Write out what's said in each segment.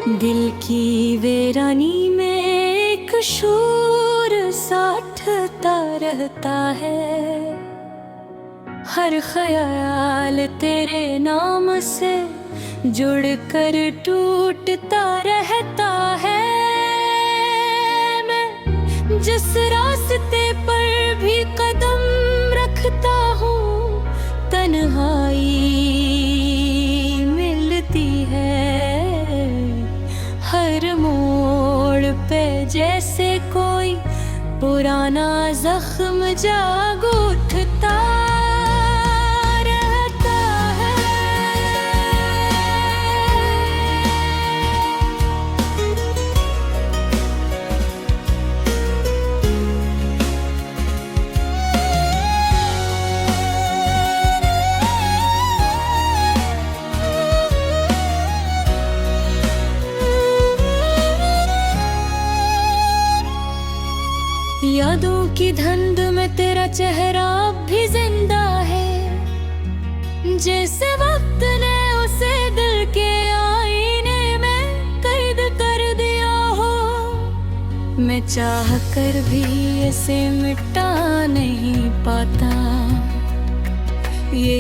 दिल की वीरानी में एक शोर सा उठता रहता है। हर ख्याल तेरे नाम से जुड़कर टूटता रहता है। मैं जिस रास्ते पर भी कदम रखता हूँ तन्हाई मिलती है। हर मोड़ पे जैसे कोई पुराना जख्म जाग उठता रहता है। यादों की धुंध में तेरा चेहरा अब भी जिंदा है। जैसे वक्त ने उसे दिल के आईने में कैद कर दिया हो। मैं चाह कर भी इसे मिटा नहीं पाता। ये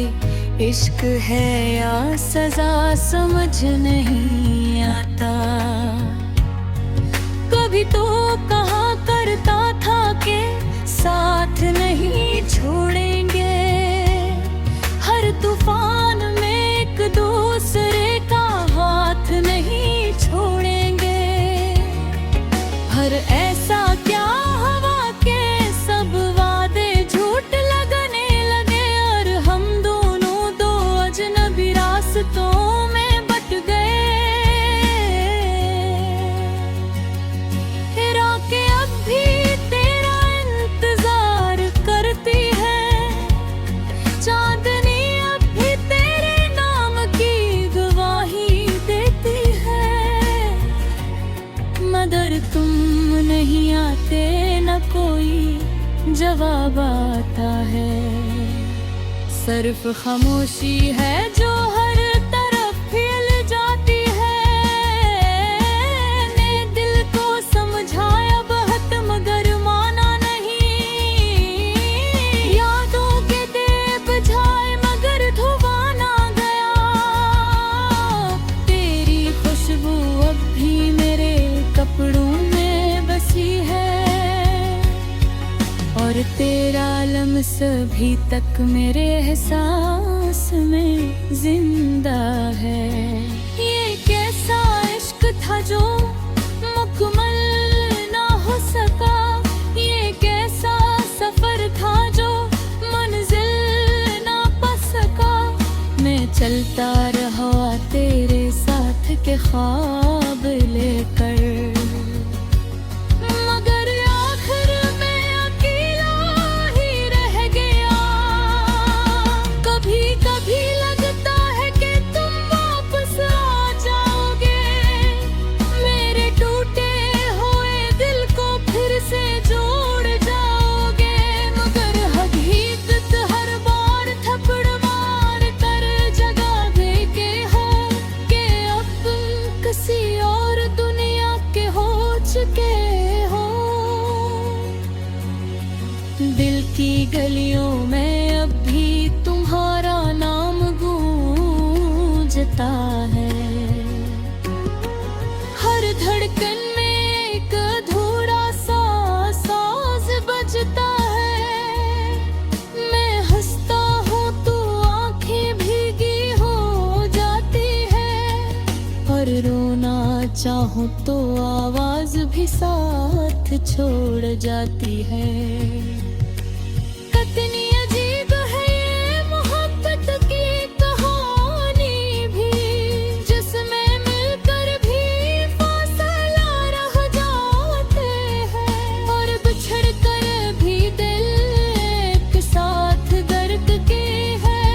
इश्क है या सजा समझ नहीं आता। कभी तो कहा करता था कि साथ नहीं छोड़ेंगे। हर तूफान में एक दूसरे का हाथ नहीं छोड़ेंगे। पर ऐसा क्या हवा के सब वादे झूठ लगने लगे और हम दोनों दो अजनबी रास्तों में बट गए। मगर तुम नहीं आते न कोई जवाब आता है। सिर्फ खामोशी है जो हर तरफ फैल जाती है। ने दिल को समझाया बहुत मगर माना नहीं। यादों के दीप बुझाए मगर धुआं ना गया। तेरी खुशबू अब भी मेरे कपड़ों में बसी है और तेरा लम्स अभी तक मेरे एहसास में जिंदा है। ये कैसा इश्क था जो मुकम्मल ना हो सका। ये कैसा सफर था जो मंजिल ना पा सका। मैं चलता रहा तेरे साथ के ख्वाब लेकर। दिल की गलियों में अब भी तुम्हारा नाम गूंजता है। हर धड़कन में एक अधूरा सा साज बजता है। मैं हंसता हूँ तो आंखें भीगी हो जाती है और रोना चाहूँ तो आवाज भी साथ छोड़ जाती है। कितनी अजीब है ये मोहब्बत की कहानी भी, जिसमें मिलकर भी फासला रह जाते हैं और बिछड़ कर भी दिल एक साथ दर्द के है।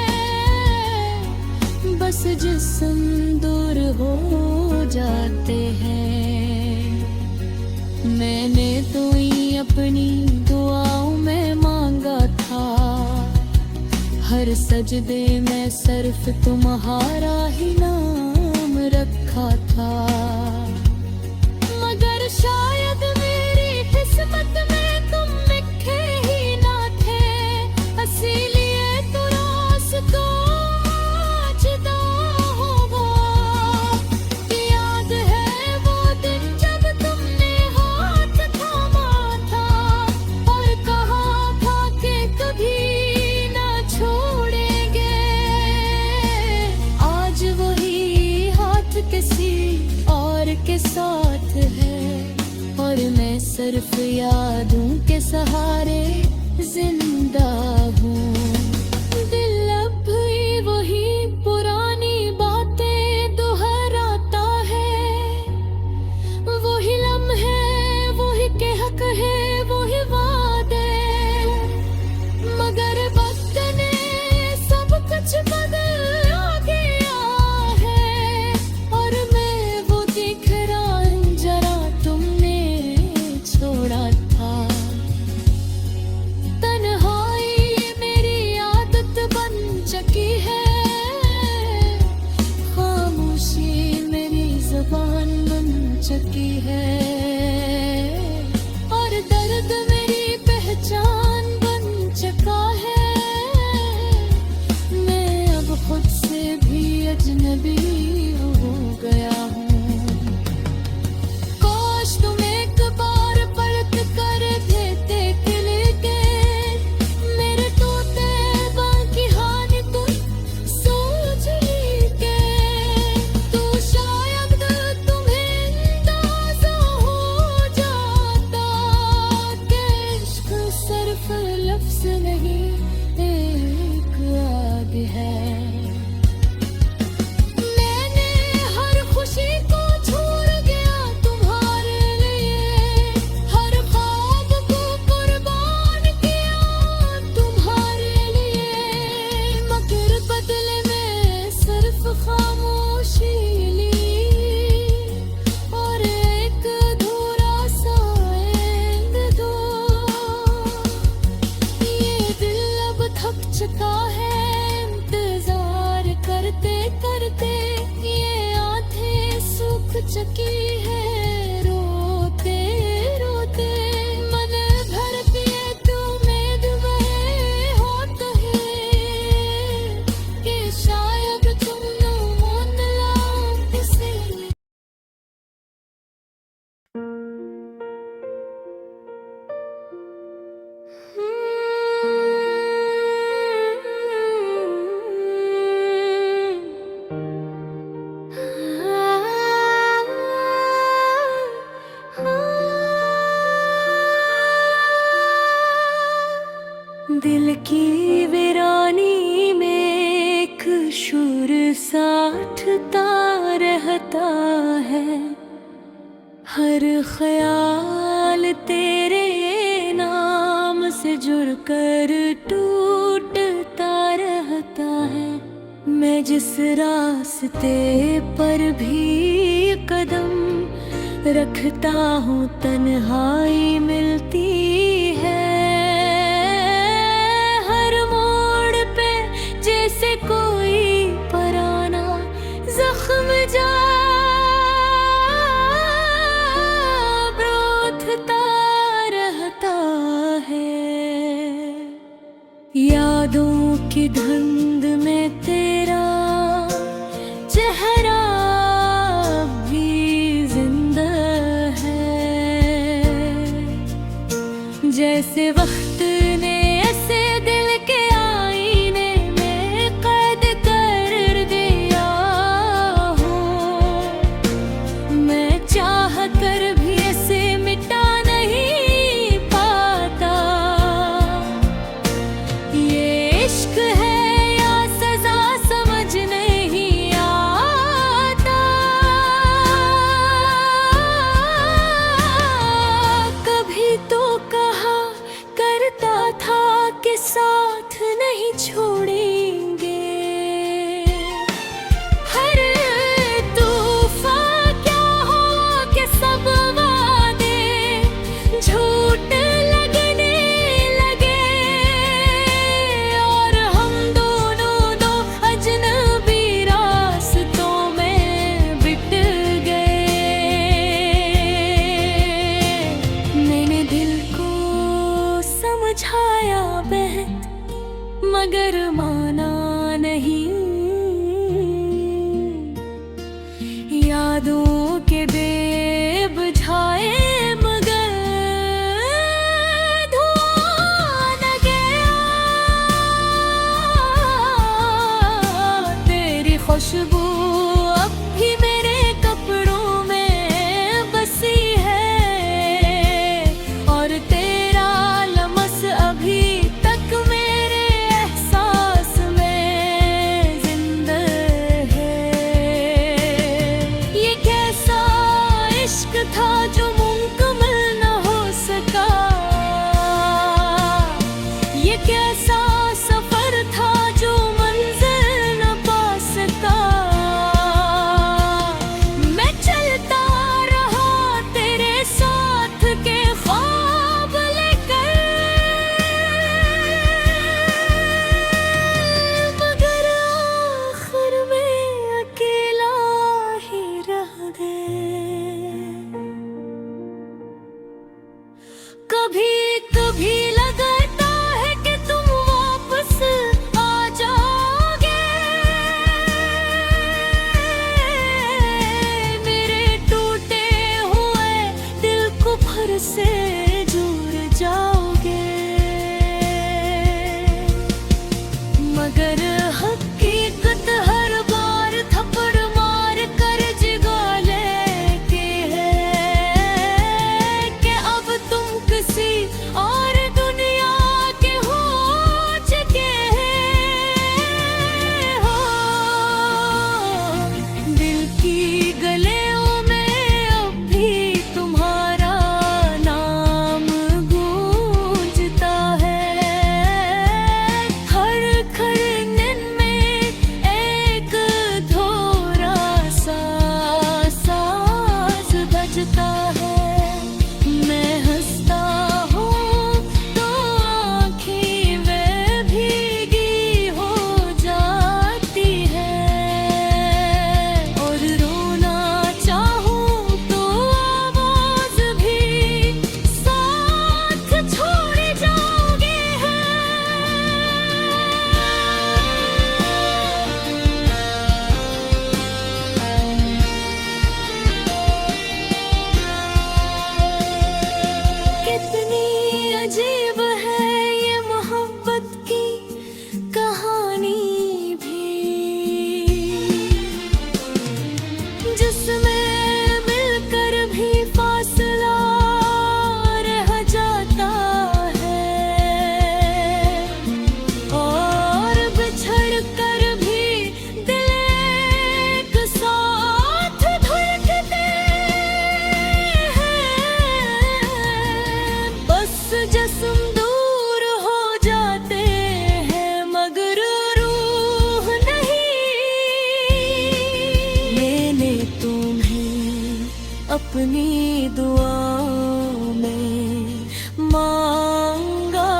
बस जिस्म दूर हो जाते हैं। मैंने तो ही अपनी दुआओं में मांगा था। हर सजदे में सिर्फ तुम्हारा ही नाम रखा था। के साथ है, और मैं सिर्फ यादों के सहारे जिंदा हूँ। दिल अब भी वही पुरानी बातें दोहराता है, वही लम्हे, वही कहक है, वही वादे, मगर वक्त ने सब कुछ बदल गया है, और मैं वो दिख रहा जरा तुमने छोड़ा था। तन्हाई मेरी आदत बन चुकी है, खामोशी मेरी ज़ुबान बन चुकी है, और दर्द मेरी पहचान बन चुका है। मैं अब खुद से भी अजनबी हो गया हूँ। काश तुम एक बार पलट कर देते खिल के मेरे तोते बाकी हानि तुम सोच ली के, तो शायद तुम्हें अंदाजा हो जाता कि इश्क सिर्फ लफ्ज़ नहीं एक आग है। मैंने हर खुशी को छोड़ गया तुम्हारे लिए, हर ख्वाब को कुर्बान किया तुम्हारे लिए, मगर बदले में सिर्फ खामोशी ली, और एक अधूरा सा दो। ये दिल अब थक चुका है इंतजार करते करते, ये आंखें सूख चुकी है रोते रोते, मन भरती है तो उम्मीद वह होता है कि शायद तुम मोन लाओ किसी। दिल की वीरानी में एक शूर साठता रहता है, हर ख्याल तेरे नाम से जुड़कर टूटता रहता है। मैं जिस रास्ते पर भी कदम रखता हूँ तन्हाई मिलती है, हर मोड़ पे जैसे कोई पराना जख्म जा ब्रोथता रहता है। यादों की धुंध में तेरा चेहरा भी जिंदा है, जैसे वक्त ने ऐसे दिल के आईने में कैद कर दिया हो। मैं चाह कर भी ऐसे मिटा नहीं पाता, ये इश्क है या सजा समझ नहीं आता। कभी तो कहा करता था कि साथ नहीं छोड़ेंगे, हर तूफान क्या हुआ कि सब वादे झूठ लगने लगे, और हम दोनों दो अजनबी रास्तों में बिट गए। मैंने दिल को समझाया बहत मगर माना नहीं, यादों के बेबुझाए मगर धुआं न गया। तेरी खुशबू अब भी मेरे कपड़ों में दे। कभी कभी लगता है कि तुम वापस आ जाओगे, मेरे टूटे हुए दिल को फिर से जुड़ जाओगे। मगर हकीकत हर बार थप्पड़ मार कर जिगा लेती है कि अब तुम किसी और दुनिया के हो चुके हो। दिल की गलियों में अब भी तुम्हारा नाम गूंजता है। हर खरनन में एक थोड़ा सा साज बजता है। मैं हंसता हूँ तो आँखें वे भीगी हो जाती है, और रोना चाहूँ तो आवाज़ भी साथ छोड़ जाओगे। कितनी अजीब है ये मोहब्बत की कहानी भी, जिसमें मिलकर भी फासला रह जाता है, और बिछड़ कर भी दिल एक साथ धड़कते हैं। बस जिस्म दूर हो जाते हैं मगर रूह नहीं। मैंने तुम्हें अपनी दुआओं में मांगा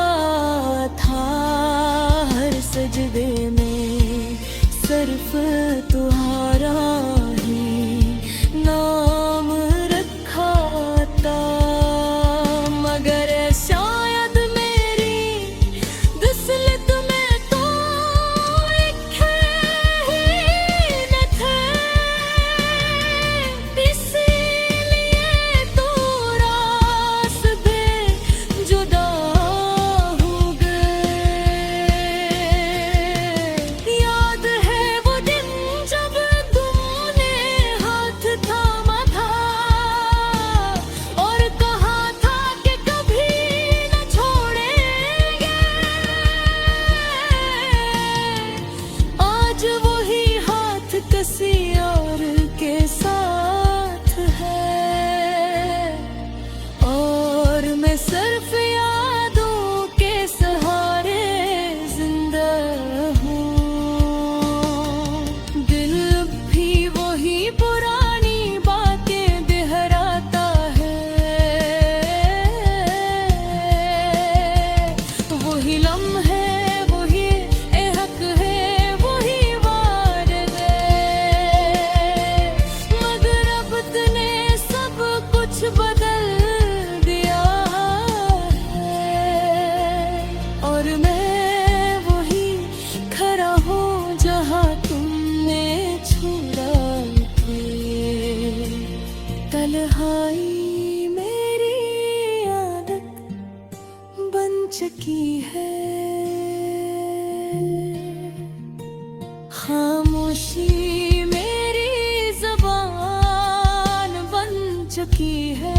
था, हर सजदे में सिर्फ तुम्हारा ही नाम रखा था। मगर शायद मेरी दसलत में तो लिखे ही न थे, इसीलिए तो रास्ते जुदा हो गए। याद है वो दिन जब तुमने हाथ थामा था और कहा था कि कभी न छोड़ेंगे। आज वही हाथ किसी और के साथ है, और मैं सिर्फ यादों के सहारे जिंदा हूँ। दिल भी वही पुरानी बातें दोहराता है, वही लम्हे वही एहक है वही वार है। मगर अब तूने सब कुछ बदल दिया है, और मैं वही खड़ा हूँ जहाँ तुमने छोड़ा थे। तन्हाई मेरी आदत बन चुकी है, खामोशी मेरी ज़बान बन चुकी है।